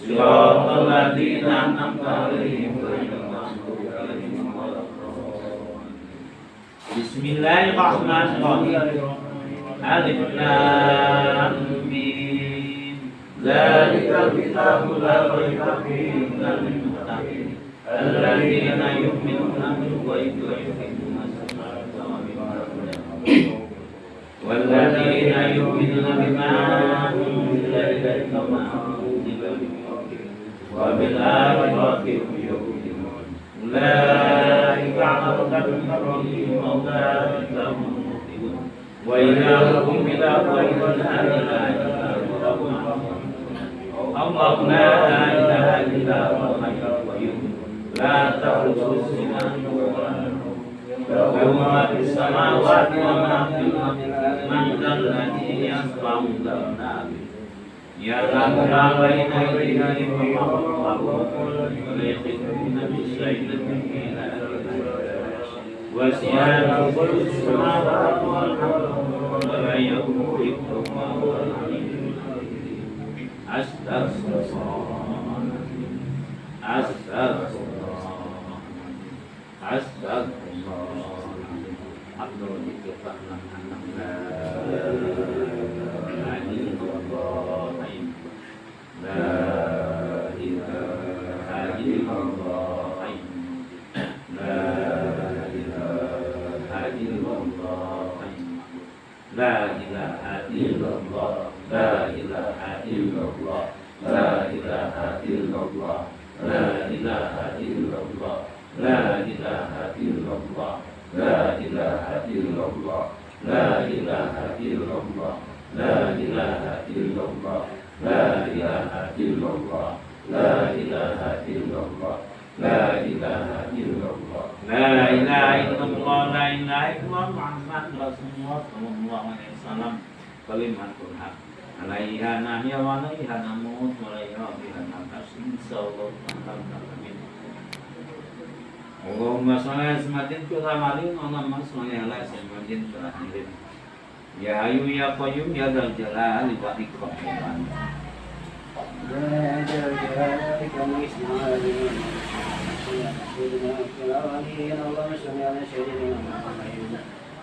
Siratal ladzina an'amta 'alaihim ghairil maghdubi 'alaihim waladdallin. Bismillahirrahmanirrahim. Alif Lam Mim. Dzalikal kitabu la raiba fihi hudal lil muttaqin. Alladzina yu'minuna bil ghaibi wa yuqimuna as-salata wa mimma razaqnahum. Walladzina yu'minuna bima unzila ilayka wa ma unzila min qablika wa bil akhirati hum yuqinun. Ulaika 'ala hudan min rabbihim wa ulaika hum muhtadun. Wa ilahukum ilahun wahidun la ilaha illa huwa. Allahu la ilaha illa huwa al-hayyul qayyum. La ta'khudhuhu sinatun wa la nawm. Lahu ma fis samawati wa ma fil ardi. Man dhal ladzi yashfa'u 'indahu ya'lamu ma bayna aydihim wa ma khalfahum wa la yuhituna bi shay'in min ilmihi wasi'a kulli samawati wal ardi wa la yuhituna ma huwa al-'aliyyul karim. Astagfirullah. Abdul Ikhlas anak la ilaha illallah la ilaha illallah la ilaha illallah la ilaha illallah la ilaha illallah la ilaha illallah la ilaha illallah la ilaha illallah la ilaha illallah la ilaha illallah la ilaha illallah la ilaha illallah la ilaha illallah la ilaha illallah la ilaha illallah la ilaha illallah Muhammad Rasulullah sallallahu alaihi wasallam kalimatul haq alaiha nahya wa alaiha namut wa alaiha biha nafas insyaallah amin. Allahumma sholli asmatin fil amalin Allahumma sholli ala sayyidin fil akhirin. Ya Hayyu ya Qayyum ya Dzal Jalali wal Ikram. Ya Dzal Jalali wal Ikram. Allahumma sholli ala sayyidina Muhammad.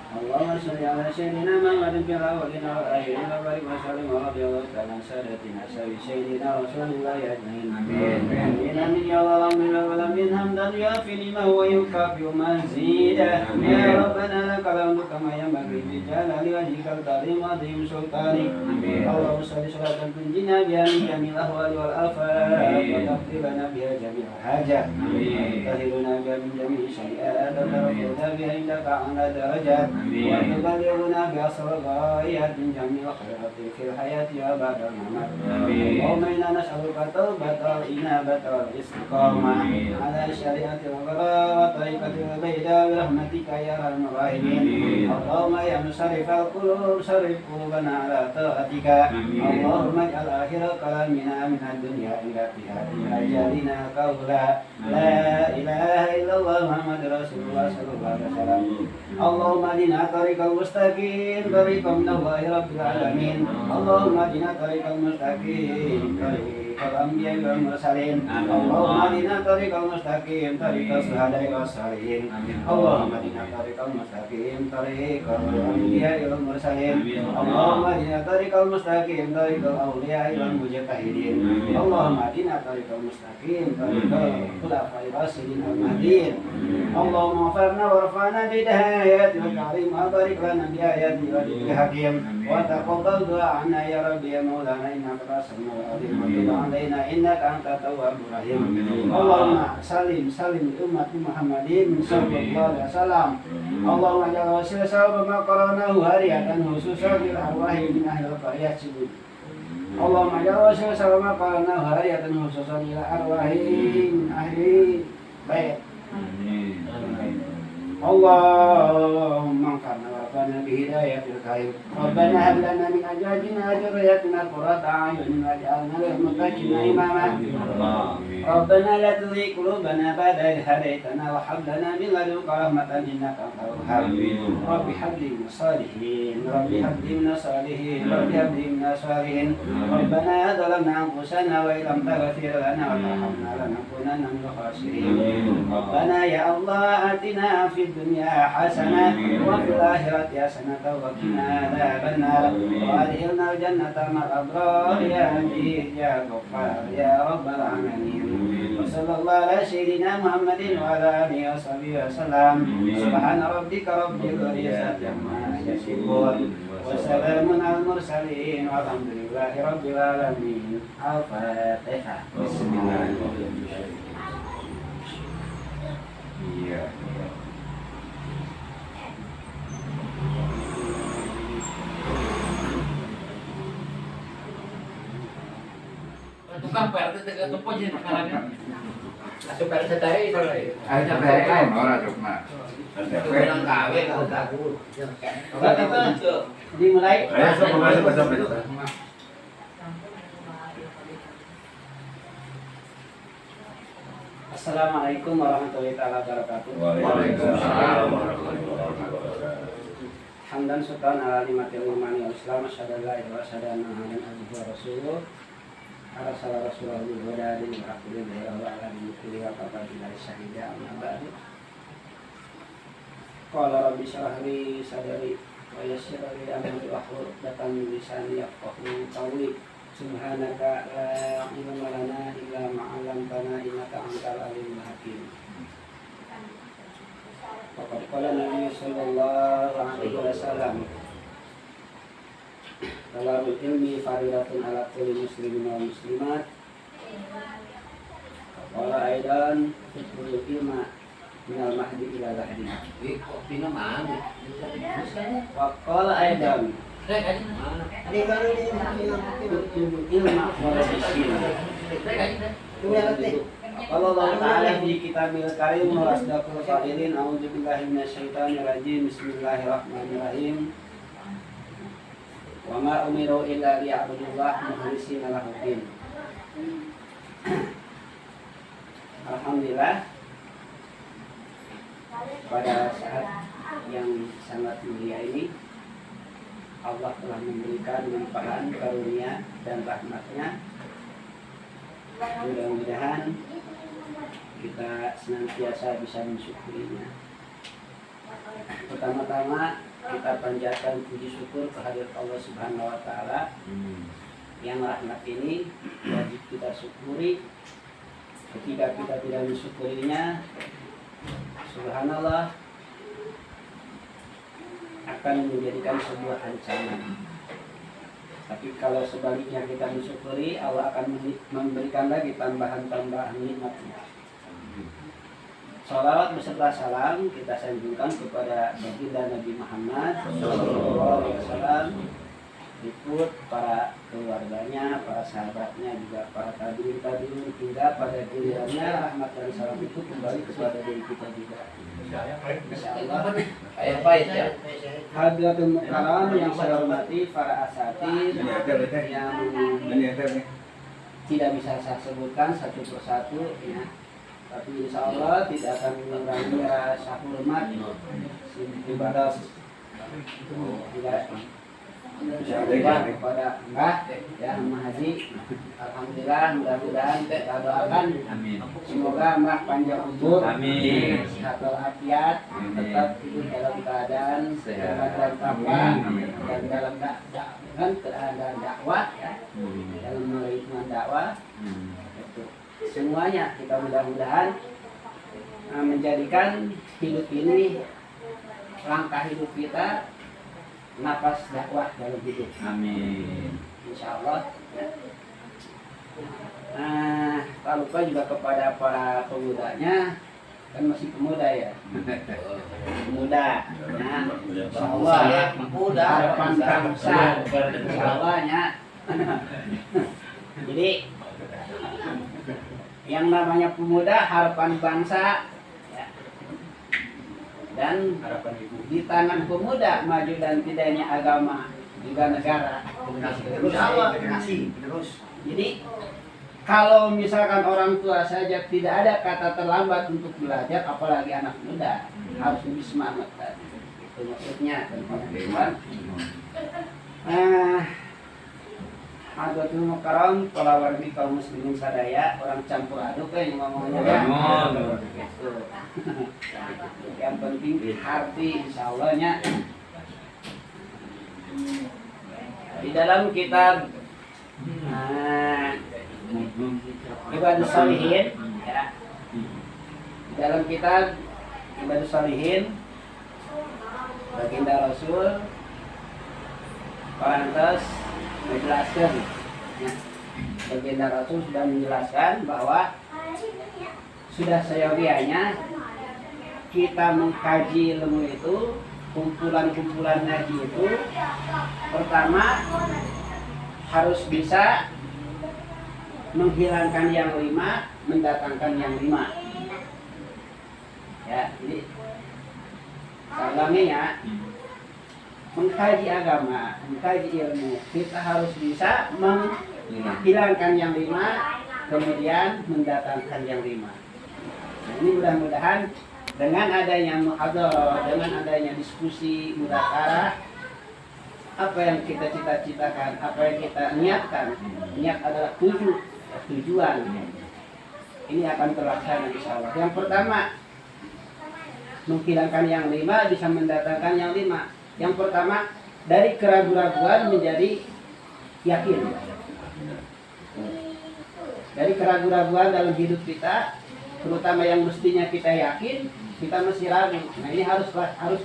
Allahumma sholli ala sayyidina Muhammadin fil awwalin wal akhirin wa barik wa sallim wa radiyallahu ta'ala an sadatina sayyidina Rasulillah ajmain. Amin. Amin ya Allah alamin hamdan yafi lima huwa yukafi mazida. Ya Rabbana lakal hamdu kama yanbaghi li jalali wajhikal karim wa azim sultanik. Allahumma sholli salatan tunjina biha min jamil ahwali wal afat wa taqdi lana biha jamil hajat. Tahiruna biha min jamil syai'at wa tarfuna biha indaka ala darajat. وتبلغنا بأسرار الغايات من جميع الخيرات في الحياة وبعد الممات. اللهم إنا نسألك التوبة والإنابة والاستقامة على شريعة الغراء وطريقة البيضاء برحمتك يا أرحم الراحمين. اللهم يا مصرف القلوب صرف قلوبنا على طاعتك. اللهم اجعل آخر كلامنا من الدنيا إلى انتهاء أجالنا قولا لا إله إلا الله محمد رسول الله صلى الله عليه وسلم. اللهم اهدنا طريق المستقيم طريق من الله رب العالمين. اللهم اهدنا طريق المستقيم طريق الأنبياء والمرسلين. اللهم اهدنا طريق المستقيم طريق الشهداء والصالحين. اللهم اهدنا طريق المستقيم طريق الأنبياء والمرسلين. اللهم اهدنا طريق المستقيم طريق الأولياء والمجتهدين. اللهم اهدنا طريق المستقيم طريق الخلفاء الراشدين المهديين. اللهم اغفرنا وارفعنا بدهايات الكريم وبارك لنا بآيات وجهك الحكيم وتقبل دعاءنا يا رب يا مولانا إنك السميع العليم وتب علينا إنك أنت التواب الرحيم. اللهم سلم لأمة محمد صلى الله عليه وسلم. اللهم اجعل وسيلة ثواب ما قرأناه هارية خصوصا للأرواح من أهل القرية سجود. اللهم اجعل وسيلة ثواب ما قرأناه هارية خصوصا للأرواح من أهل البيت. اللهم انفعنا وارفعنا بهداية الخير. ربنا هب لنا من أزواجنا وذرياتنا قرة أعين واجعلنا للمتقين إماما. ربنا لا تزغ قلوبنا بعد إذ هديتنا وهب لنا من لدنك رحمة إنك أنت الوهاب رب هب لي من الصالحين رب هب لي من الصالحين رب هب لي من الصالحين ربنا ظلمنا أنفسنا وإن لم تغفر لنا وترحمنا لنكونن من الخاسرين ربنا يا الله آتنا في الدنيا حسنة وفي الآخرة حسنة وقنا عذاب النار وأدخلنا الجنة مع الأبرار يا عزيز يا غفار يا رب العالمين وصلى الله على سيدنا محمد وعلى آله وصحبه وسلم سبحان ربك رب العزة عما يصفون وسلام على المرسلين والحمد لله رب العالمين الفاتحة بسم الله الرحمن الرحيم. Tukang PRT tega tempo jadi makanannya. Asup PRT tadi sorry. Ada PRT orang cuma. Bilang kawe kalau takut. Dimulai. Ayo sok masuk. Assalamualaikum warahmatullahi wabarakatuh. Waalaikumsalam warahmatullahi wabarakatuh. Hamdan sultan ala nimatil imani wal islam asyhadu an la ilaha illallah wa asyhadu anna muhammadan rasulullah. Arsalah rasulullah bil huda dinil haqqi wa ala alihi wa sahbihi syahida amma ba'd. Qala rabbi shrah li sadri wa yassir li amri wahlul 'uqdatam min lisani yafqahu qawli. Subhanaka la ilma lana illa ma 'allamtana innaka antal alimul hakim. Faqad qala Nabi sallallahu alaihi wasallam talabul ilmi faridatun ala kulli muslimin wa muslimat. Qala aidan fiqhul ilma minal mahdi ila lahdi. Kopi nama mana? Qala aidan ilma kalau Allah Ta'ala di kitabil karim wa asdaqul qailin a'udzubillahi minasyaitonir rajim bismillahirrahmanirrahim wa ma umiru illa liya'budullaha mukhlishina lahuddin. Alhamdulillah, pada saat yang sangat mulia ini Allah telah memberikan limpahan karunia dan rahmatnya. Mudah-mudahan kita senantiasa bisa mensyukurinya. Pertama-tama kita panjatkan puji syukur kehadirat Allah Subhanahu wa Ta'ala yang rahmat ini wajib kita syukuri. Ketika kita tidak mensyukurinya, subhanallah, akan menjadikan sebuah ancaman. Tapi kalau sebaliknya kita mensyukuri, Allah akan memberikan lagi tambahan-tambahan nikmatnya. Salawat beserta salam kita sanjungkan kepada baginda Nabi Muhammad SAW, ikut para keluarganya, para sahabatnya, juga para tabi'in hingga pada gilirannya rahmat dan salam itu kembali kepada diri kita juga. Insyaallah. Apa itu? Hadratul mukarram yang saya hormati, para asatidz yang tidak bisa saya sebutkan satu persatu ya. Tapi insya Allah tidak akan mengurangi rasa hormat ibadah tidak kepada Mbah ya Mbah Haji. Alhamdulillah, mudah-mudahan kita doakan semoga Mbah panjang umur, sehat walafiat, tetap hidup dalam keadaan sehat dan takwa dan dalam keadaan dakwah ya, dalam melakukan dakwah. Semuanya kita mudah-mudahan menjadikan hidup ini, langkah hidup kita, napas dakwah dalam hidup. Amin. Insya Allah. Tak lupa juga kepada para pemudanya, kan masih pemuda ya. Pemuda. Nah, insya Allah ya, pemuda harapan bangsa. Insya Allah ya. Jadi yang namanya pemuda harapan bangsa ya. Dan di tangan pemuda maju dan tidaknya agama juga negara. Terus. Jadi Kalau misalkan orang tua saja tidak ada kata terlambat untuk belajar, apalagi anak muda harus lebih semangat tadi. Itu maksudnya teman-teman. Hadratul Mukarram para wargi kaum muslimin sadaya, orang campur aduk yang ngomongnya ya. Gitu. Yang penting hati insyaallah-nya. Di dalam kitab Ibadus Shalihin ya. Di dalam kitab Ibadus Shalihin baginda Rasul parantos menjelaskan ya. Baginda Rasul sudah menjelaskan bahwa sudah seyogianya kita mengkaji ilmu itu, kumpulan-kumpulan ngaji itu pertama harus bisa menghilangkan yang 5, mendatangkan yang 5. Ya, jadi salahnya mengkaji agama, mengkaji ilmu, kita harus bisa menghilangkan yang 5, kemudian mendatangkan yang 5. Nah, ini mudah-mudahan dengan adanya muhadharah, dengan adanya diskusi mudakarah, apa yang kita cita-citakan, apa yang kita niatkan, niat adalah tujuan, ini akan terlaksana insyaallah. Yang pertama, menghilangkan yang 5 bisa mendatangkan yang 5. Yang pertama, dari keraguan-raguan menjadi yakin. Dari keraguan-raguan dalam hidup kita, terutama yang mestinya kita yakin, kita masih ragu. Nah, ini harus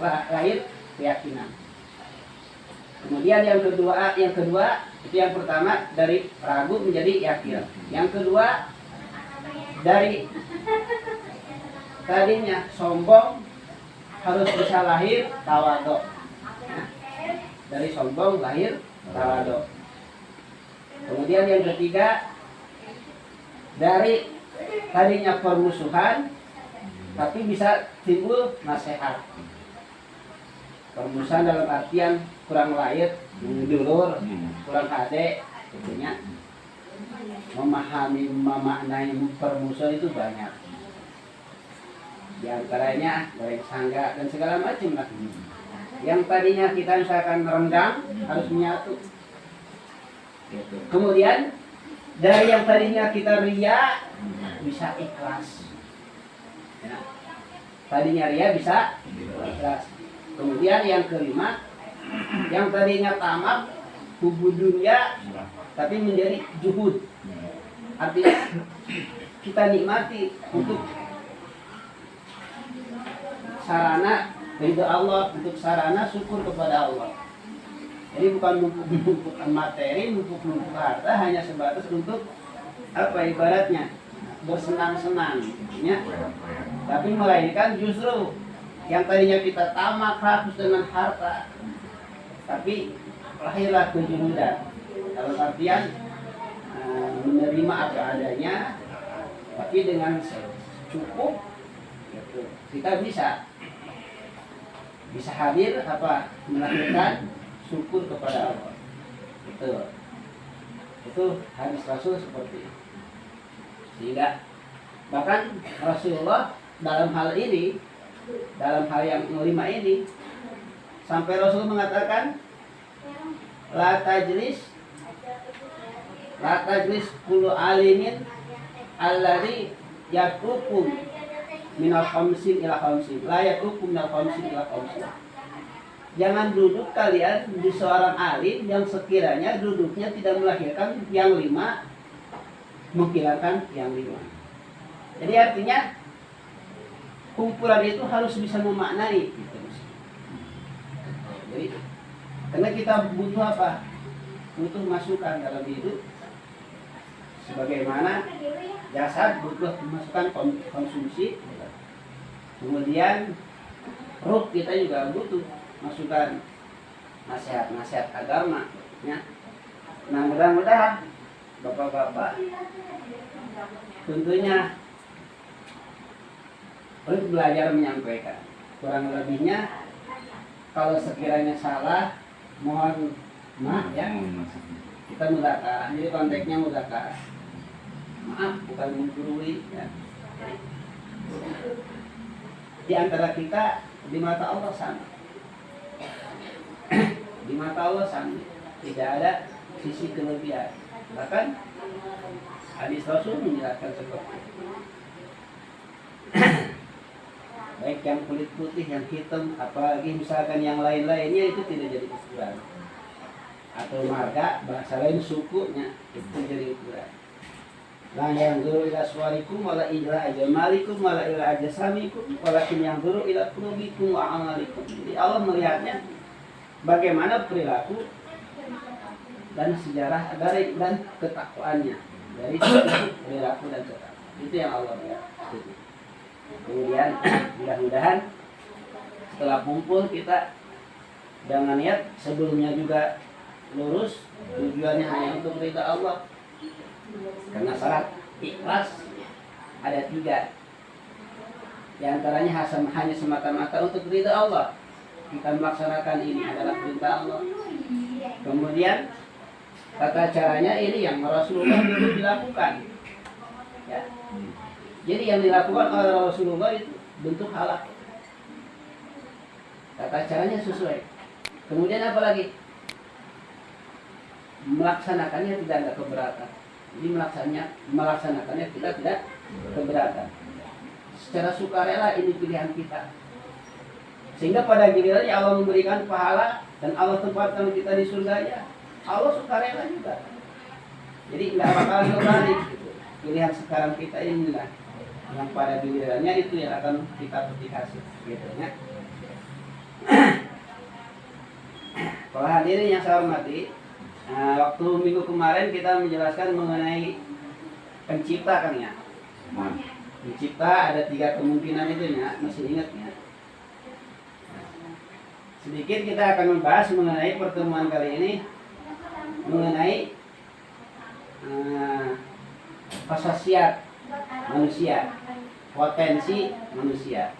lahir keyakinan. Kemudian yang kedua itu yang pertama dari ragu menjadi yakin. Yang kedua dari tadinya sombong harus bisa lahir tawadhu. Dari sombong lahir tawadhu. Kemudian yang ketiga dari tadinya permusuhan tapi bisa timbul nasihat. Permusuhan dalam artian kurang lahir, dulur, kurang adek, tentunya memahami, memaknai permusuhan itu banyak. Di antaranya goreng sangga dan segala macam lah. Yang tadinya kita misalkan renggang harus menyatu. Kemudian dari yang tadinya kita ria bisa ikhlas. Ya. Tadinya ria bisa ikhlas. Kemudian yang kelima, yang tadinya tamak, hubu dunia, tapi menjadi juhud. Artinya kita nikmati untuk sarana ridho Allah, untuk sarana syukur kepada Allah. Jadi bukan numpuk materi, numpuk harta, hanya sebatas untuk apa ibaratnya bersenang-senang, ya. Tapi melainkan justru yang tadinya kita tamak rakus dengan harta, tapi lahirlah kejujuran. Dalam artian menerima apa adanya, tapi dengan cukup, gitu. Kita bisa hadir apa melahirkan syukur kepada Allah. Itu hadis Rasul seperti itu. Sehingga bahkan Rasulullah dalam hal ini, dalam hal yang kelima ini, sampai Rasul mengatakan la tajlis kullu alimin alladhi yaqukum minal khamsin ila khamsin, la yaqukum minal khamsin ila khamsin. Jangan duduk kalian di seorang alim yang sekiranya duduknya tidak melahirkan yang 5, menghilangkan yang 5. Jadi artinya kumpulan itu harus bisa memaknai gitu. Jadi karena kita butuh apa? Butuh masukan dalam hidup. Sebagaimana jasad butuh masukan konsumsi. Kemudian ruh kita juga butuh masukan nasihat-nasihat agama, ya. Nah, mudah-mudahan bapak-bapak tentunya perlu belajar menyampaikan. Kurang lebihnya kalau sekiranya salah mohon maaf ya. Kita mudzakarah. Jadi konteksnya mudzakarah. Maaf, bukan menggurui ya. Di antara kita di mata Allah sama. Di mata Allah sama. Tidak ada sisi kelebihan. Bahkan hadis Rasul menjelaskan seperti itu. Baik yang kulit putih, yang hitam, apalagi misalkan yang lain-lainnya itu tidak jadi ukuran. Atau marga, bahasa lain sukunya itu jadi ukuran. La yanzuru ila suwarikum wala ila ajmalikum wala ila ajsamikum walakin yanzuru ila qulubikum wa amalikum. Jadi Allah melihatnya bagaimana perilaku dan sejarah dari dan ketakwaannya, dari perilaku dan ketakwa. Itu yang Allah lihat. Kemudian mudah-mudahan setelah kumpul kita dengan niat sebelumnya juga lurus, tujuannya hanya untuk ridha Allah. Karena syarat ikhlas ada 3. Di antaranya hanya semata-mata untuk ridha Allah. Kita melaksanakan ini adalah perintah Allah. Kemudian tata caranya ini yang Rasulullah dulu dilakukan. Ya. Jadi yang dilakukan oleh Rasulullah itu bentuk halal. Tata caranya sesuai. Kemudian apa lagi? Melaksanakannya tidak ada keberatan. Jadi melaksanakannya kita tidak keberatan. Secara sukarela ini pilihan kita. Sehingga pada gilirannya Allah memberikan pahala dan Allah tempatkan kita di surganya. Allah sukarela juga. Jadi tidak bakal kembali. Gitu. Pilihan sekarang kita inilah yang pada gilirannya itu yang akan kita petik hasil. Gitu ya. Para hadirin yang saya hormati, waktu minggu kemarin kita menjelaskan mengenai pencipta kan ya. Pencipta ada 3 kemungkinan itu ya, masih ingat ya. Sedikit kita akan membahas mengenai pertemuan kali ini mengenai khasasiat manusia, potensi manusia.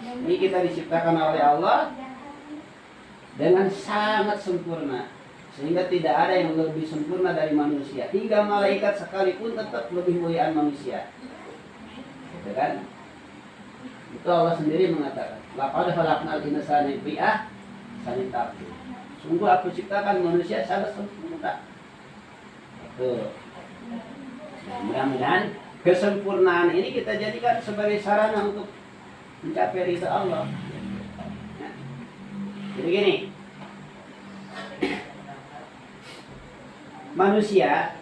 Ini kita diciptakan oleh Allah dengan sangat sempurna, sehingga tidak ada yang lebih sempurna dari manusia. Hingga malaikat sekalipun tetap lebih muliaan manusia. Gitu kan? Itu Allah sendiri mengatakan, laqad khalaqnal insana fi ahsani taqwim. Sungguh aku ciptakan manusia sangat sempurna. Tuh. Mudah-mudahan kesempurnaan ini kita jadikan sebagai sarana untuk mencapai ridha Allah. Nah, jadi gini, manusia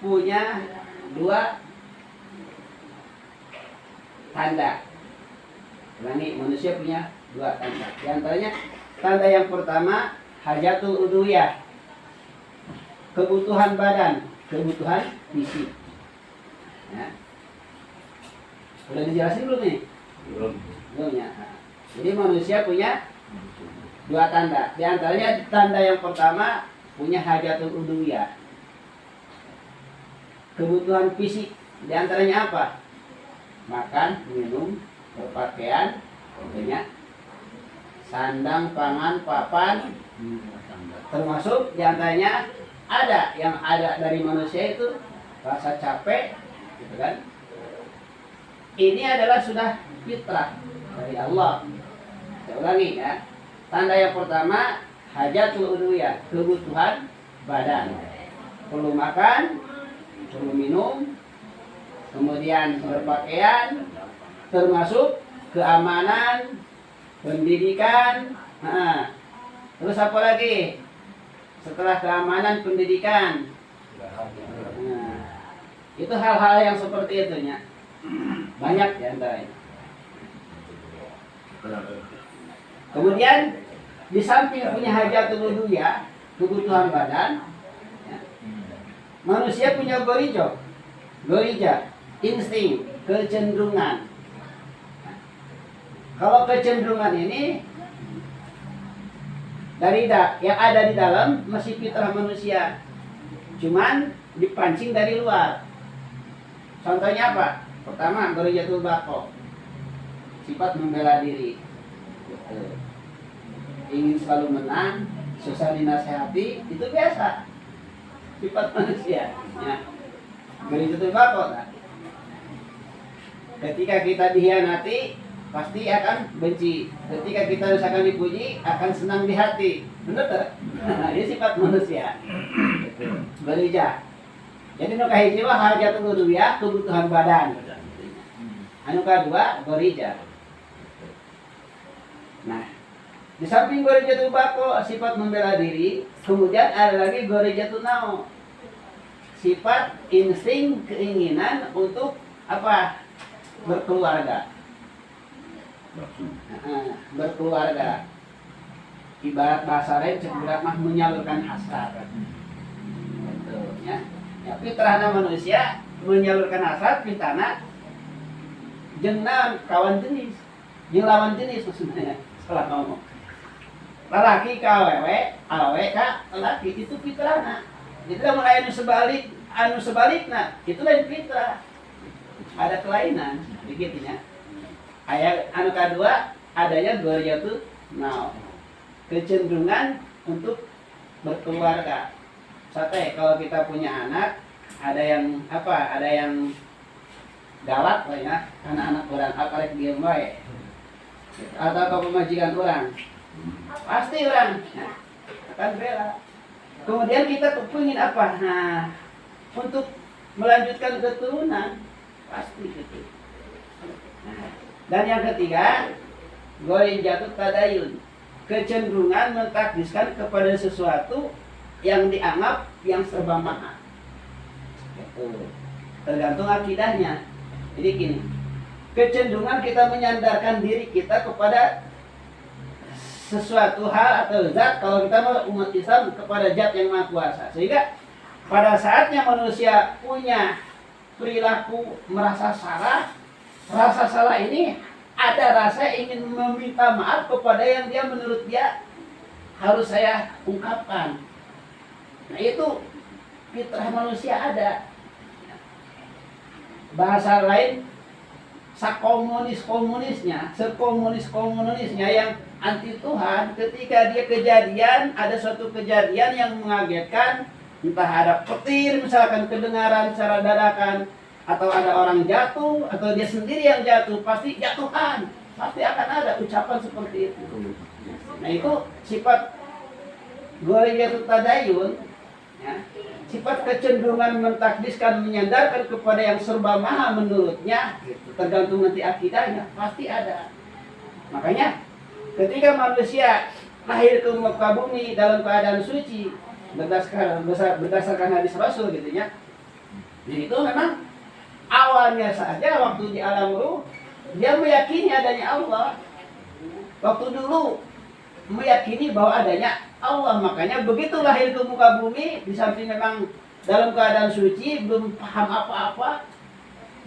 punya 2 tanda. Ulangi, manusia punya 2 tanda. Di antaranya tanda yang pertama hajatul udhiyah, kebutuhan badan, kebutuhan fisik. Ya. Udah dijelasin belum nih? Belum ya. Jadi manusia punya 2 tanda. Di antaranya tanda yang pertama punya hajatul udhiyah, kebutuhan fisik. Di antaranya apa? Makan, minum, berpakaian, tentunya sandang, pangan, papan, termasuk di antaranya ada yang ada dari manusia itu rasa capek, gitu kan? Ini adalah sudah fitrah dari Allah. Saya ulangi ya. Tanda yang pertama hajatul udhiyah, kebutuhan badan. Perlu makan, perlu minum, kemudian berpakaian, termasuk keamanan, pendidikan. Nah, terus apa lagi? Setelah keamanan, pendidikan. Nah, itu hal-hal yang seperti itu ya. Banyak di antaranya. Kemudian di samping punya hajatul udhiyah, kebutuhan badan, ya, manusia punya gorija, insting, kecenderungan. Kalau kecenderungan ini dari yang ada di dalam masih fitrah manusia, cuman dipancing dari luar. Contohnya apa? Pertama, gorijatul baqo, sifat membela diri, gitu. Ingin selalu menang, susah dinasehati, itu biasa, sifat manusia. Ya. Gereja bako. Ketika kita dihianati pasti akan benci. Ketika kita misalkan dipuji akan senang di hati. Benar tak? Ini sifat manusia. Gereja. Jadi nu kahiji mah hajat uluhiyah kebutuhan badan. Anu kadua gereja. Nah, di samping gereja itu bako sifat membela diri, kemudian ada lagi gereja itu nao. Sifat insting keinginan untuk apa? Berkeluarga. Berkeluarga. Ibarat bahasa lain sebenarnya mah menyalurkan hasrat. Gitu, ya. Ya, fitrahna manusia menyalurkan hasrat pitana jeung kawan jenis, jeung lawan jenis maksudnya salah ngomong. Lalaki ka awewe ka lelaki itu fitrahna. Jadi lamun aya anu sebalikna, itu lain fitrah. Ada kelainan begitunya. Aya anu kadua adanya goryatu naon. Kecenderungan untuk berkeluarga. Sate kalau kita punya anak ada yang apa? Ada yang galak lah ya, anak-anak orang akarek diem bae. Atau ke pemajikan orang. Pasti orang akan bela. Kemudian kita kepingin apa? Nah, untuk melanjutkan keturunan pasti gitu. Nah, dan yang ketiga, goin jatuh tadayun, kecenderungan mentakdiskan kepada sesuatu yang dianggap yang serba mahal. Tergantung akidahnya. Jadi gini, kecenderungan kita menyandarkan diri kita kepada sesuatu hal atau zat, kalau kita mau umat Islam kepada zat yang maha kuasa. Sehingga pada saatnya manusia punya perilaku merasa salah, rasa salah ini ada rasa ingin meminta maaf kepada yang dia menurut dia harus saya ungkapkan. Nah itu fitrah manusia ada. Bahasa lain sekomunisnya yang anti Tuhan, ketika dia kejadian, ada suatu kejadian yang mengagetkan, entah ada petir misalkan kedengaran secara dadakan, atau ada orang jatuh, atau dia sendiri yang jatuh, pasti jatuhan, pasti akan ada ucapan seperti itu. Nah itu sifat goyatu tadayun, ya, sifat kecenderungan mentakdiskan, menyandarkan kepada yang serba maha menurutnya, tergantung nanti akidahnya, pasti ada. Makanya ketika manusia lahir ke muka bumi dalam keadaan suci berdasarkan hadis Rasul gitu ya. Jadi itu memang awalnya saja waktu di alam ruh dia meyakini adanya Allah. Waktu dulu meyakini bahwa adanya Allah, makanya begitu lahir ke muka bumi di samping memang dalam keadaan suci, belum paham apa-apa,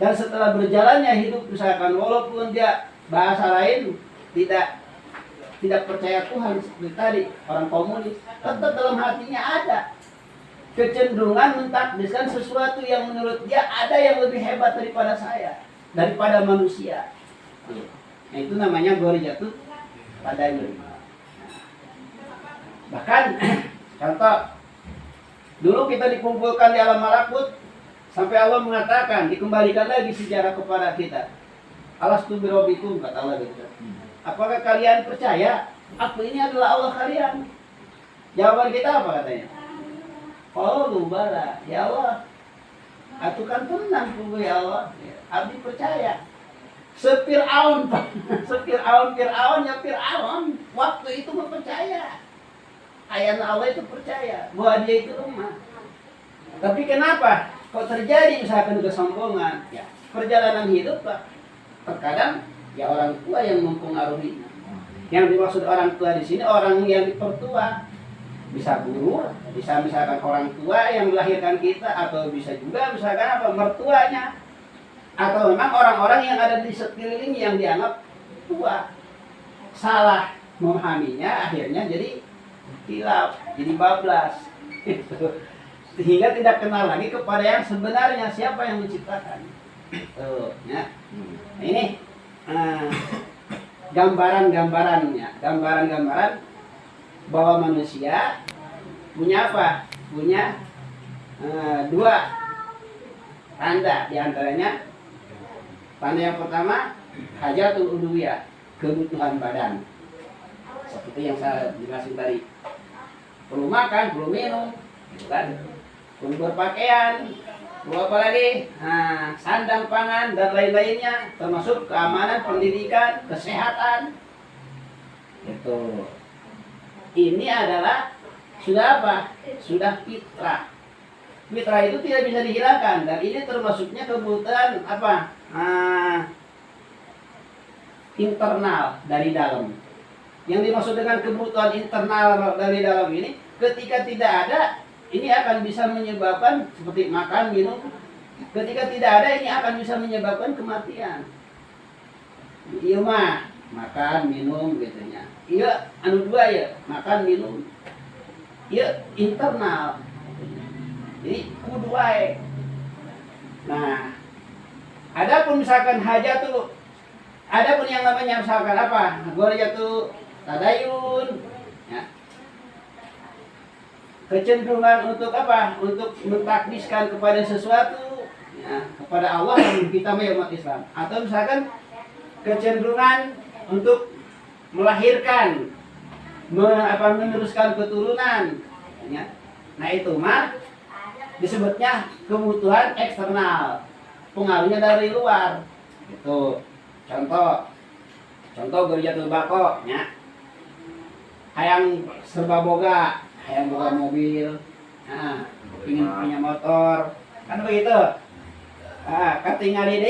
dan setelah berjalannya hidup misalkan walaupun dia bahasa lain tidak percaya Tuhan seperti tadi orang komunis, tetap dalam hatinya ada kecenderungan mentakdiskan sesuatu yang menurut dia ada yang lebih hebat daripada saya, daripada manusia. Nah itu namanya gorijatu padanya. Bahkan contoh dulu kita dikumpulkan di alam malakut sampai Allah mengatakan dikembalikan lagi sejarah kepada kita. Alastu birabbikum, kata Allah gitu. Apakah kalian percaya aku ini adalah Allah kalian? Jawaban kita apa katanya? Qalu bala, ya Allah. Aku kan tenang tunggu ya Allah. Abdi percaya. Fir'aun waktu itu percaya. Ayat Allah itu percaya bahwa dia itu lemah. Tapi kenapa kok terjadi misalkan kesombongan? Ya, perjalanan hidup Pak. Terkadang ya orang tua yang mempengaruhi. Yang dimaksud orang tua di sini orang yang dipertua. Bisa guru, bisa misalkan orang tua yang melahirkan kita, atau bisa juga misalkan apa mertuanya, atau memang orang-orang yang ada di sekeliling yang dianggap tua. Salah memahaminya akhirnya jadi hilaf, jadi bablas. Sehingga tidak kenal lagi kepada yang sebenarnya siapa yang menciptakan. Tuh, ya. Nah, ini gambaran-gambarannya, gambaran-gambaran bahwa manusia punya apa? Punya dua tanda diantaranya. Tanda yang pertama hajatul uluhiyah, kebutuhan badan. Seperti yang saya jelasin tadi. Perlu makan, perlu minum, gitu kan? Perlu berpakaian, perlu apa lagi? Nah, sandang pangan dan lain-lainnya, termasuk keamanan, pendidikan, kesehatan. Itu. Ini adalah sudah apa? Sudah fitrah. Fitrah itu tidak bisa dihilangkan dan ini termasuknya kebutuhan apa? Internal dari dalam. Yang dimaksud dengan kebutuhan internal dari dalam ini, ketika tidak ada, ini akan bisa menyebabkan seperti makan, minum. Ketika tidak ada, ini akan bisa menyebabkan kematian. Iya mah, makan, minum, gitu ya. Iya, anu dua ya, makan, minum. Iya, internal. Jadi kudu wae. Nah, adapun misalkan hajatul, adapun yang namanya misalkan apa? Ghoriyatul tadayun, ya. Kecenderungan untuk apa? Untuk mentakdiskan kepada sesuatu, ya, kepada Allah yang kita umat Islam. Atau misalkan kecenderungan untuk melahirkan, meneruskan keturunan, ya. Nah itu mah disebutnya kebutuhan eksternal, pengaruhnya dari luar. Itu contoh Ghoriyatul bako, ya. Hayang serba boga, hayang boga mobil, nah, ingin punya motor, kan begitu. Katingali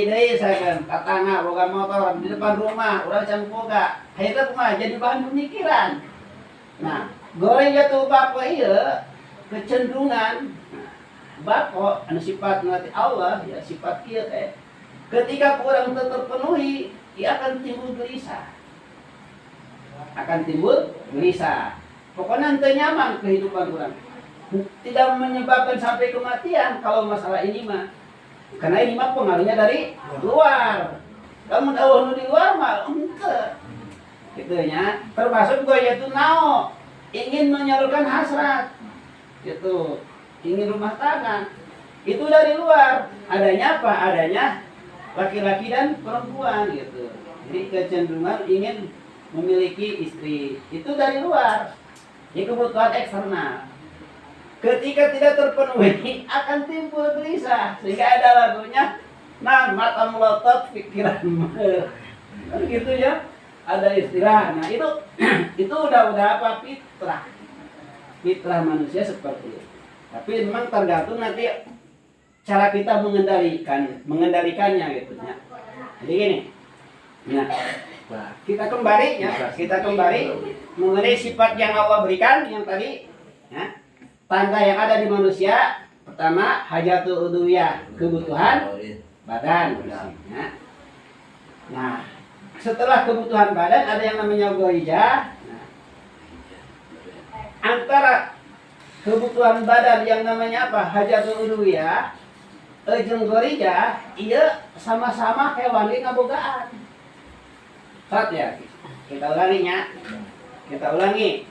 deui saya kan, katanga boga motor di depan rumah, urang can boga. Hayang kumaha jadi bahan pemikiran. Nah, Ghoriyatul bako ieu kecenderungan bako anu sifat nanti Allah ya sifat kieu teh. Ketika kurang terpenuhi, ia akan timbul gelisah. Pokoknya ente nyaman kehidupan orang. Tidak menyebabkan sampai kematian kalau masalah ini mah. Karena ini mah pengaruhnya dari luar. Kamu tahu di luar mah ente. Gitu ya. Termasuk Ghoriyatul nao, ingin menyalurkan hasrat. Gitu. Ingin rumah tangga. Itu dari luar. Adanya apa? Adanya laki-laki dan perempuan gitu. Jadi kecenderungan ingin memiliki istri itu dari luar. Ini kebutuhan eksternal. Ketika tidak terpenuhi akan timbul gelisah. Sehingga ada lagunya, nah mata melotot pikiran kan gitu ya. Ada istilah. Nah itu udah apa fitrah. Fitrah manusia seperti itu. Tapi memang tergantung nanti cara kita mengendalikannya gitu ya. Jadi gini. Nah, kita kembali mengenai sifat yang Allah berikan yang tadi ya. Tanda yang ada di manusia pertama hajatul udhiyah, kebutuhan badan ya. Nah, setelah kebutuhan badan ada yang namanya ghorijah. Nah, antara kebutuhan badan yang namanya apa? Hajatul udhiyah jeung ghorijah ieu sama-sama hewan ge ngabogaan. Ya, kita ulangi.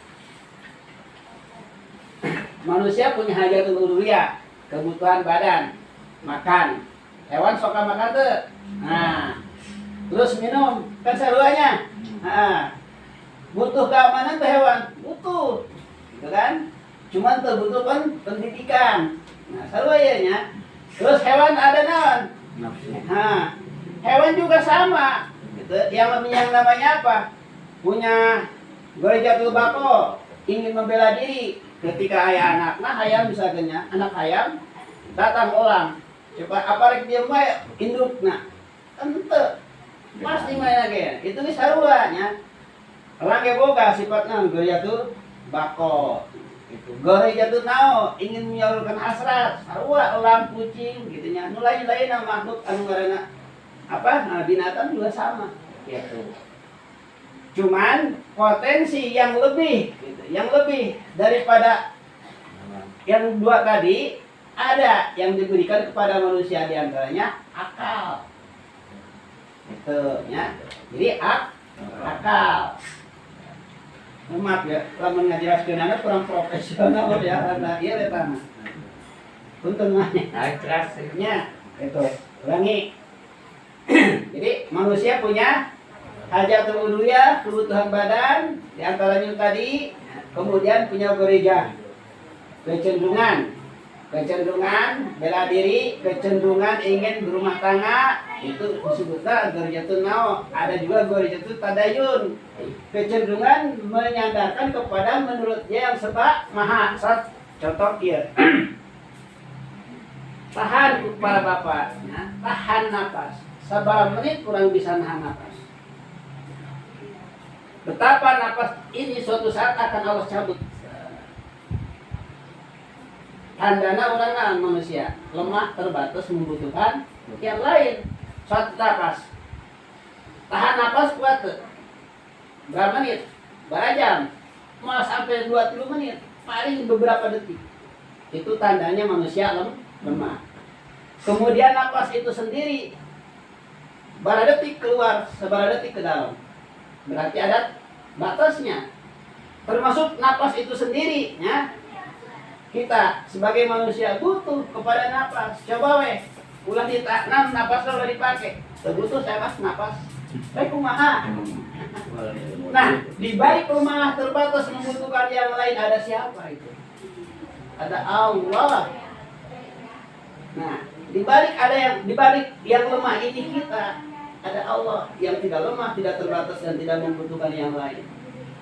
Manusia punya hajatul uluhiyah, kebutuhan badan, makan. Hewan suka makan tuh. Nah, terus minum, kan seruanya. Nah, butuh keamanan tuh hewan, butuh, gitu kan? Cuman tuh butuh pendidikan. Nah, seruanya. Terus hewan ada naon? Nah, hewan juga sama. Yang namanya apa? Punya Ghoriyatul bako, ingin membela diri. Ketika ayah anaknya hayam misalnya, anak hayam datang orang, coba apa rek dia mah indukna. Ente pasti main lagi. Itu geus saruanya. Orang ge boga sifatna Ghoriyatul bako. Itu Ghoriyatul nao, ingin menyalurkan hasrat. Sarua elang kucing gitu nya. Nu lain-lain makhluk anu ngaranna apa? Binatang juga sama. Gitu. Cuman potensi yang lebih gitu, yang lebih daripada yang dua tadi ada yang diberikan kepada manusia diantaranya akal. Itu ya. Jadi akal. Maaf ya, kalau mengajarkan anak kurang profesional ya, karena iya eta. Punten mah. Ya, itu. Ulangi. Jadi manusia punya hajatul uluhiyah, kebutuhan badan, di antaranya tadi, kemudian punya gereja, kecenderungan bela diri, kecenderungan ingin berumah tangga, itu disebutlah gerijatun nao. Ada juga gerijatun tadayun, kecenderungan menyandarkan kepada menurut dia yang serba maha. Contoh ya. Tahan para bapak, ya. Tahan nafas. Sabar menit kurang bisa nahan nafas. Betapa nafas ini suatu saat akan Allah cabut. Tandana orang manusia lemah, terbatas, membutuhkan yang lain. Suatu nafas. Tahan nafas kuat. Berapa menit? Berapa jam? Mau sampai 20 menit. Paling beberapa detik. Itu tandanya manusia lemah. Kemudian nafas itu sendiri berapa detik keluar, seberapa detik ke dalam. Berarti ada batasnya. Termasuk nafas itu sendiri, ya. Kita sebagai manusia butuh kepada nafas. Coba weh, ulah ditanam nafas udah dipakai. Butuh saya mas nafas. Kumaha. Nah, di balik rumah terbatas membutuhkan yang lain ada siapa itu? Ada Allah. Nah, di balik yang lemah ini kita, ada Allah yang tidak lemah, tidak terbatas dan tidak membutuhkan yang lain.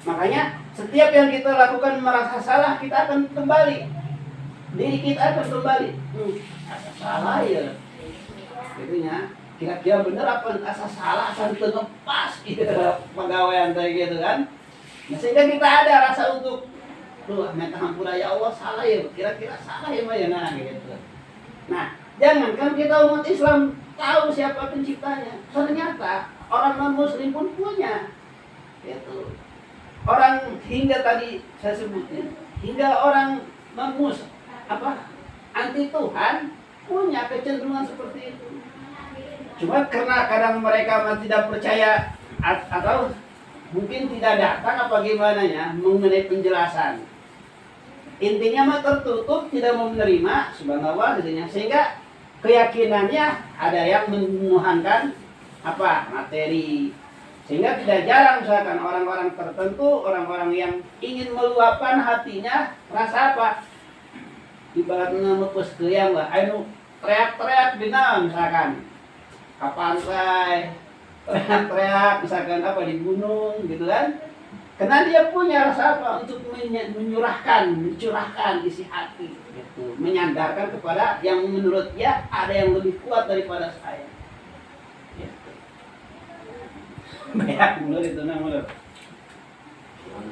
Makanya setiap yang kita lakukan merasa salah, kita akan kembali. Diri kita akan kembali. Asa salah ya. Gitunya. Kira-kira bener apa asa salah, asa pas gitu pegawaian kayak gitu kan. Nah, sehingga kita ada rasa untuk minta hampura ya Allah salah ya. Kira-kira salah ya Maya nah gitu. Nah, jangankan kita umat Islam tahu siapa penciptanya. Ternyata orang non-muslim pun punya. Itu. Orang hingga tadi saya sebutnya, hingga orang anti Tuhan punya kecenderungan seperti itu. Cuma karena kadang mereka tidak percaya atau mungkin tidak datang apa gimana ya mengenai penjelasan. Intinya mah tertutup, tidak mau menerima subhanallah intinya, sehingga keyakinannya ada yang menuhankan materi, sehingga tidak jarang misalkan orang-orang tertentu, orang-orang yang ingin meluapkan hatinya rasa ibaratnya mepus keyang lah, ayo teriak-teriak dina misalkan ke pantai, teriak-teriak misalkan di gunung gitu kan, karena dia punya rasa untuk mencurahkan isi hati gitu, menyandarkan kepada yang menurut dia ada yang lebih kuat daripada saya gitu. Banyak mulut itu mulut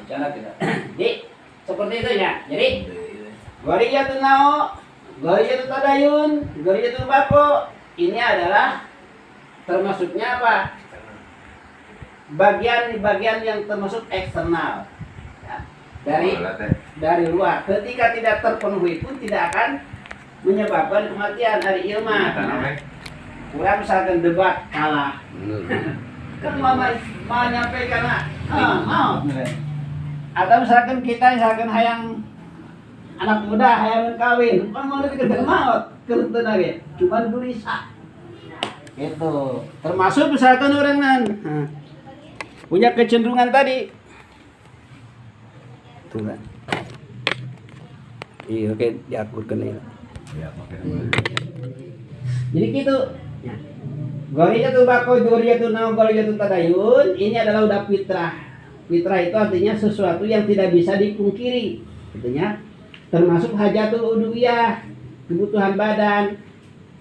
cara tidak. Jadi seperti itu ya. Jadi Goriyatun nao, Goriyatun tadayun, Goriyatun bako, ini adalah termasuknya bagian yang termasuk eksternal ya, dari luar. Ketika tidak terpenuhi pun tidak akan menyebabkan kematian hari ilmah. Kurang misalkan debat kalah. Kan mama menyampaikan mau. Atau misalkan kita hayang anak muda hayang kawin, mau lebih ke maut, keuntungan lagi. Cuman gelisah. Itu termasuk misalkan orang punya kecenderungan tadi tuh kan iya oke diakurkan ya. Jadi gitu ya. Goriyatun bako, goriyatun nao, goriyatun tadayun, ini adalah udah fitrah. Fitrah itu artinya sesuatu yang tidak bisa dipungkiri artinya, termasuk hajatul uluhiyah, kebutuhan badan.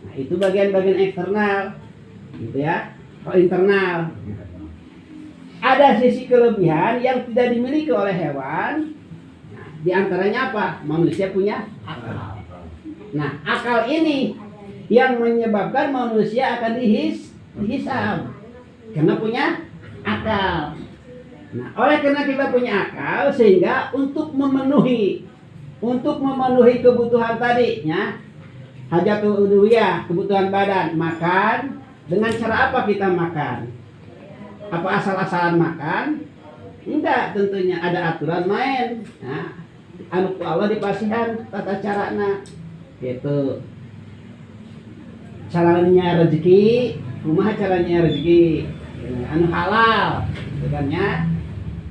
Nah, itu bagian-bagian eksternal gitu ya. Kalau internal ada sisi kelebihan yang tidak dimiliki oleh hewan. Nah, di antaranya manusia punya akal. Nah, akal ini yang menyebabkan manusia akan dihisab karena punya akal. Nah, oleh karena kita punya akal, sehingga untuk memenuhi kebutuhan tadinya, hajatul uluhiyah, kebutuhan badan, makan. Dengan cara apa kita makan? Apa asal-asalan makan? Enggak, tentunya ada aturan main. Nah, anu Allah dipasihan tata carana. Itu caranya rezeki, kumaha caranya rezeki anu halal, gitu kan ya.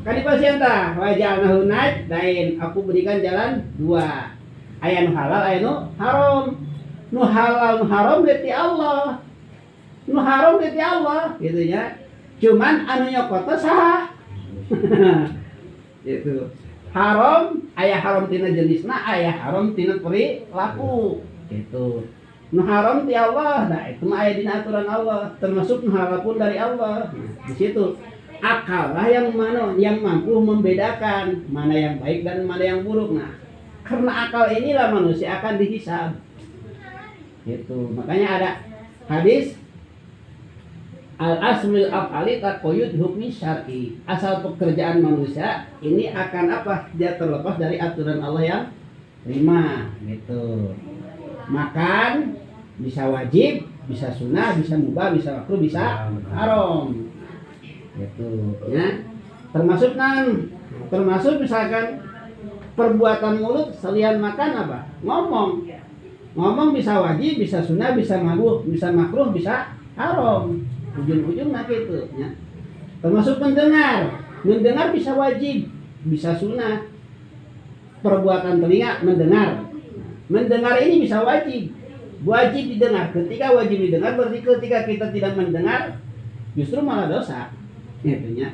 Kan dipasien tah, wajah naik dain, aku berikan jalan dua. Aya nu halal, aya nu haram. Nu halal, nu haram berarti Allah. Nu haram berarti Allah, gitu ya. Cuman anu nyokot saha? Itu haram, aya haram tina jenisna, aya haram tina perilaku. Gitu. Nu haram ti Allah, nah itu mah aya dina aturan Allah, termasuk nu halal pun dari Allah. Di situ akal lah yang mana yang mampu membedakan mana yang baik dan mana yang buruk. Nah, karena akal inilah manusia akan dihisab. Gitu. Makanya ada hadis al-asmil af'ali taqayyud hukmi syar'i. Asal pekerjaan manusia ini akan apa? Dia terlepas dari aturan Allah yang lima, gitu. Makan bisa wajib, bisa sunnah, bisa mubah, bisa makruh, bisa haram. Gitu, ya. Termasuk misalkan perbuatan mulut selain makan apa? Ngomong. Ngomong bisa wajib, bisa sunnah, bisa makruh, bisa haram. Ujung-ujungnya gitu, ya. Termasuk mendengar. Mendengar bisa wajib, bisa sunnah. Perbuatan telinga mendengar. Mendengar ini bisa wajib didengar. Ketika wajib didengar berarti ketika kita tidak mendengar justru malah dosa, gitu ya.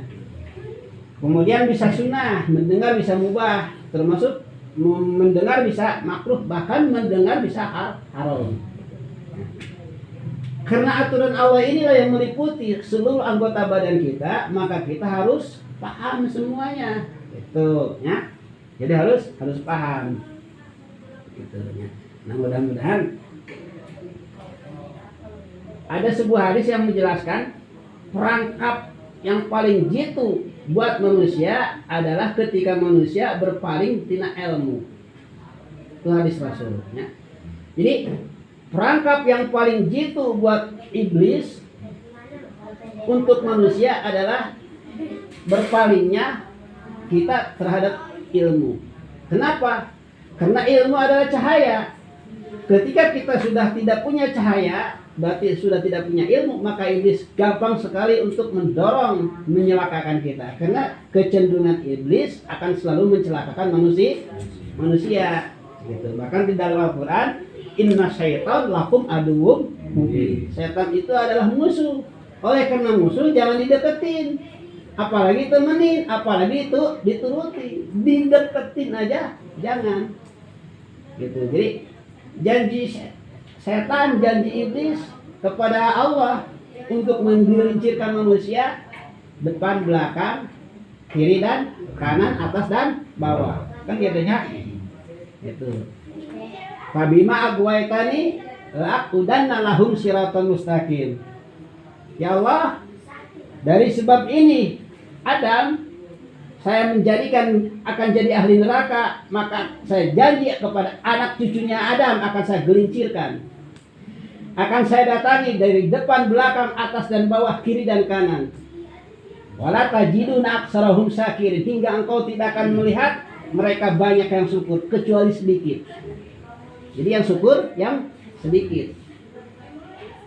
Kemudian bisa sunnah, mendengar bisa mubah, termasuk mendengar bisa makruh, bahkan mendengar bisa haram. Karena aturan Allah inilah yang meliputi seluruh anggota badan kita, maka kita harus paham semuanya, gitu ya. Jadi harus paham. Gitu ya. Nah, mudah-mudahan ada sebuah hadis yang menjelaskan perangkap yang paling jitu buat manusia adalah ketika manusia berpaling tina ilmu. Itu hadis Rasul ya. Jadi perangkap yang paling jitu buat iblis untuk manusia adalah berpalingnya kita terhadap ilmu. Kenapa? Karena ilmu adalah cahaya. Ketika kita sudah tidak punya cahaya, berarti sudah tidak punya ilmu, maka iblis gampang sekali untuk mendorong, menyelakakan kita. Karena kecenderungan iblis akan selalu mencelakakan manusia. Gitu. Bahkan di dalam Al-Quran, inna syaitan lakum aduwwum mubin. Setan itu adalah musuh. Oleh karena musuh jangan dideketin. Apalagi temenin, apalagi itu dituruti. Dideketin aja jangan. Gitu. Jadi janji setan, janji iblis kepada Allah untuk menggelincirkan manusia depan, belakang, kiri dan kanan, atas dan bawah. Kan katanya itu. Fabima agwaitani la'udanna lahum siratan mustaqim. Ya Allah, dari sebab ini Adam saya menjadikan akan jadi ahli neraka, maka saya janji kepada anak cucunya Adam akan saya gelincirkan. Akan saya datangi dari depan, belakang, atas dan bawah, kiri dan kanan. Wala tajiduna aktsarahum syakirin, hingga engkau tidak akan melihat mereka banyak yang syukur kecuali sedikit. Jadi yang syukur yang sedikit.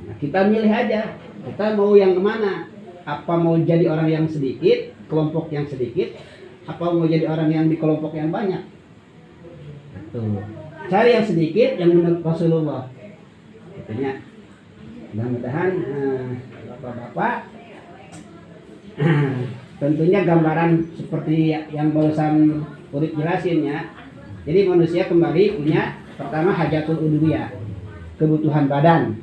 Nah, kita milih aja, kita mau yang kemana? Apa mau jadi orang yang sedikit, kelompok yang sedikit, apa mau jadi orang yang di kelompok yang banyak? Tuh. Cari yang sedikit yang menurut Rasulullah. Katanya, mudah-mudahan bapak-bapak tentunya gambaran seperti yang barusan Urid jelasin ya. Jadi manusia kembali punya pertama hajatul udhiyah, kebutuhan badan.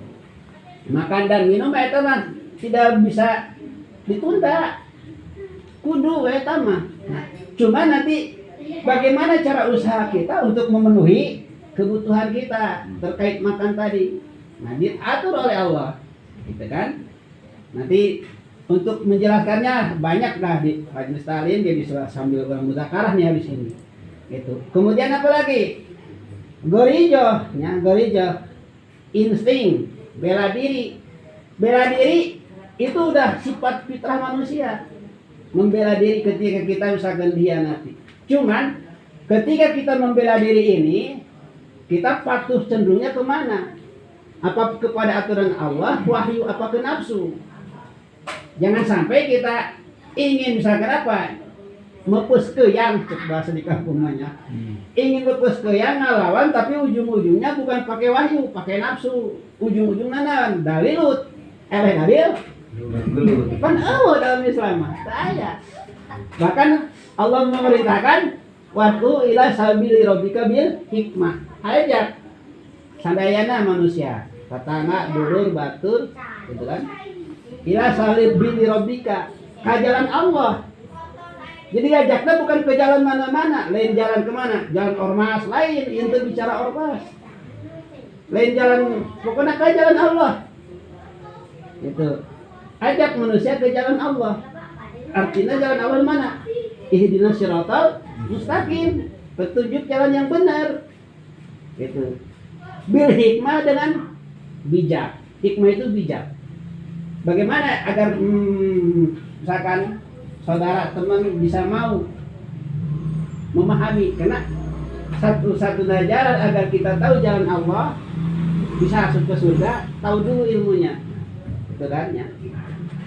Makan dan minum itu mah tidak bisa ditunda. Kudu eta mah. Nah, cuma nanti bagaimana cara usaha kita untuk memenuhi kebutuhan kita terkait makan tadi. Nah, diatur oleh Allah. Gitu kan? Nanti untuk menjelaskannya banyak lah di majelis taklim, dia bisa sambil bermudzakarah nih habis ini. Gitu. Kemudian apa lagi? Gorijo, ya, gorijo. Insting, bela diri. Bela diri itu udah sifat fitrah manusia. Membela diri ketika kita misalkan dikhianati. Cuman ketika kita membela diri ini, kita patuh cenderungnya kemana? Apa kepada aturan Allah, wahyu, apa ke nafsu? Jangan sampai kita ingin misalkan apa? Mepus ke yang, bahasa di kampungnya. Ingin mepus ke yang ngalawan, tapi ujung-ujungnya bukan pakai wahyu, pakai nafsu. Ujung-ujungnya naon? Dalilut. Dalil? Kan dalam Islam. Saya. Bahkan Allah memerintahkan waktu ila sabili rabbika bil hikmah. Ajak sandayana manusia, tatangga, dulur, batur, gitu kan? Ila sabili rabbika, ke jalan Allah. Jadi ajaknya bukan ke jalan mana-mana, lain jalan kemana? Jalan ormas, lain itu bicara ormas. Lain jalan, pokoknya ke jalan Allah. Itu ajak manusia ke jalan Allah. Artinya jalan Allah mana? Ihdinas siratal mustaqim, petunjuk jalan yang benar. Gitu. Bil hikmah dengan bijak. Hikmah itu bijak. Bagaimana agar misalkan saudara teman bisa mau memahami, karena satu-satunya jalan agar kita tahu jalan Allah, bisa masuk ke surga, tahu dulu ilmunya. Itu kan ya.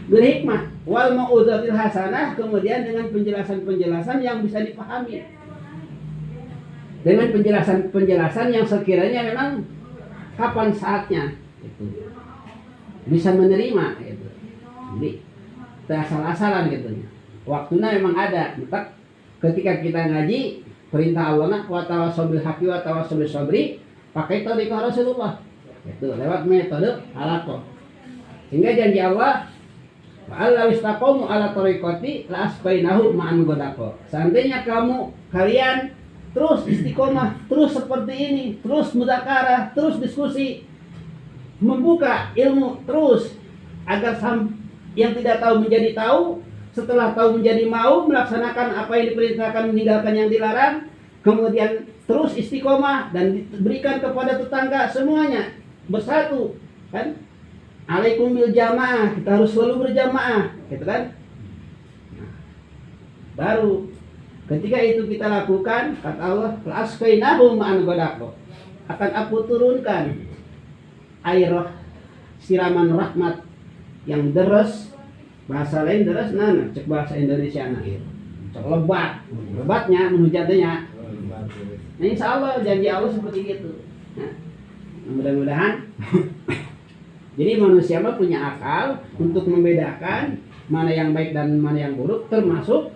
Bil hikmah wal mau'izatil hasanah, kemudian dengan penjelasan-penjelasan yang bisa dipahami. Dengan penjelasan-penjelasan yang sekiranya memang kapan saatnya itu bisa menerima gitu. Jadi asal-asalan gitu ya. Waktunya memang ada. Maka ketika kita ngaji perintah Allah wa tawassaw bil haqqi wa tawassaw bis sabri, pakai tariqah Rasulullah. Itu lewat metode halaqah. Sehingga janji Allah Wa'alla wistaqomu ala tariqati la asbainahu ma'an godako. Seandainya kalian terus istiqomah, terus seperti ini, terus mudzakarah, terus diskusi, membuka ilmu terus agar yang tidak tahu menjadi tahu, setelah tahu menjadi mau, melaksanakan apa yang diperintahkan, meninggalkan yang dilarang, kemudian terus istiqomah dan diberikan kepada tetangga semuanya bersatu, kan? Alaikum bil jamaah, kita harus selalu berjamaah, gitu kan? Nah, baru ketika itu kita lakukan, kata Allah, la'asqainahu ma'an ghadaqo, akan aku turunkan air siraman rahmat yang deras, bahasa lain deras, nah cek bahasa Indonesia nah, cek lebatnya, menhujannya. Nah, insya Allah janji Allah seperti itu. Nah, mudah-mudahan. Jadi manusia mah punya akal untuk membedakan mana yang baik dan mana yang buruk, termasuk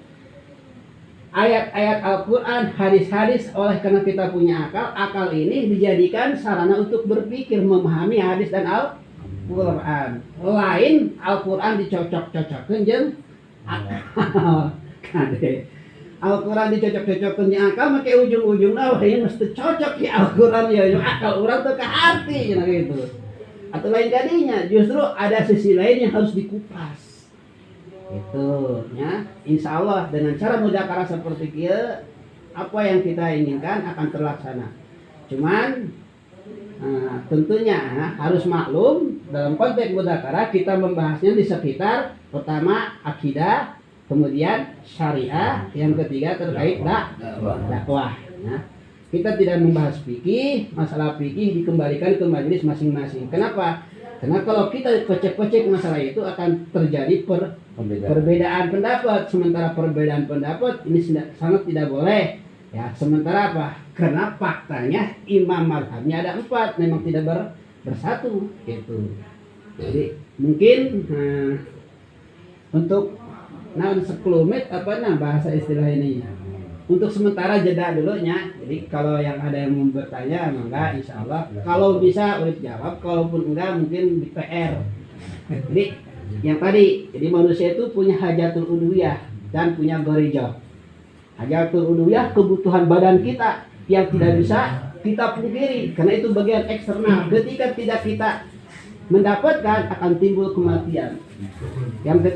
ayat-ayat Al-Quran, hadis-hadis. Oleh karena kita punya akal, akal ini dijadikan sarana untuk berpikir, memahami hadis dan Al-Quran. Lain Al-Quran dicocok-cocokkan jeung akal. Al-Quran dicocok-cocokkan jeung akal, make ujung-ujungna wah ieu mesti cocok ya Al-Quran ya akal urang teu ka hati gitu. Atau lain kadinya, justru ada sisi lain yang harus dikupas. Itu ya, insya Allah dengan cara mudzakarah seperti kia, apa yang kita inginkan akan terlaksana. Cuman tentunya harus maklum dalam konteks mudzakarah kita membahasnya di sekitar pertama akidah, kemudian syariah, yang ketiga terkait dakwah. Ya. Kita tidak membahas fikih, masalah fikih dikembalikan ke majelis masing-masing. Kenapa? Karena kalau kita pecek-pecek masalah itu akan terjadi perbedaan pendapat. Sementara perbedaan pendapat ini sangat tidak boleh. Ya, sementara apa? Karena faktanya imam mazhabnya ada 4, memang tidak bersatu. Gitu. Jadi mungkin untuk seklumet apa bahasa istilah ini. Untuk sementara jeda dulu nya. Jadi kalau yang ada yang mau bertanya, mangga insya Allah. Kalau bisa urip jawab, kalaupun enggak mungkin di PR. Jadi yang tadi, jadi manusia itu punya hajatul udwiyah dan punya gharizah. Hajatul udwiyah kebutuhan badan kita yang tidak bisa kita pungkiri karena itu bagian eksternal. Ketika tidak kita mendapatkan akan timbul kematian. Yang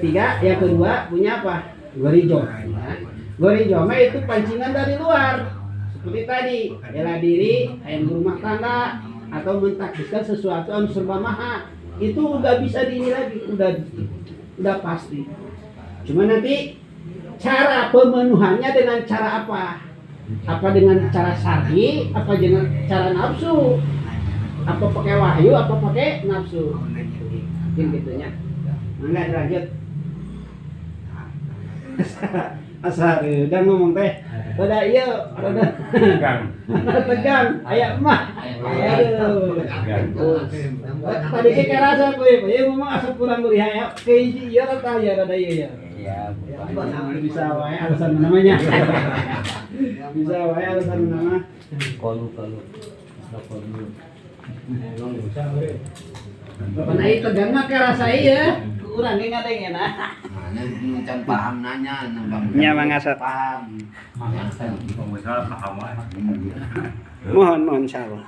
kedua punya apa? Gharizah. Gharizah itu pancingan dari luar. Seperti tadi, bela diri, ayam rumah tangga, atau mentakdirkan sesuatu yang serba maha. Itu udah bisa diini lagi, udah pasti. Cuma nanti cara pemenuhannya dengan cara apa? Apa dengan cara syar'i, apa dengan cara nafsu? Apa pakai wahyu, apa pakai nafsu? Mungkin gitunya. Enggak lanjut. Asal udah ngomong teh. Udah iya, udah tegang. Aya mah. Aduh. Tadi ke rasa gue, ya ngomong asal kurang leuwih aya. Keiji ieu tah ya rada ieu ya. Iya, bisa wae alasan namanya. Bisa wae alasan nama. Kalu. Pernah itu tegang mah ke rasa ieu. Urang ge ngadengena. Nah, macam paham nanya nambang. Nya mangasat. Paham. Pengusaha paham wae. Mohon insyaallah.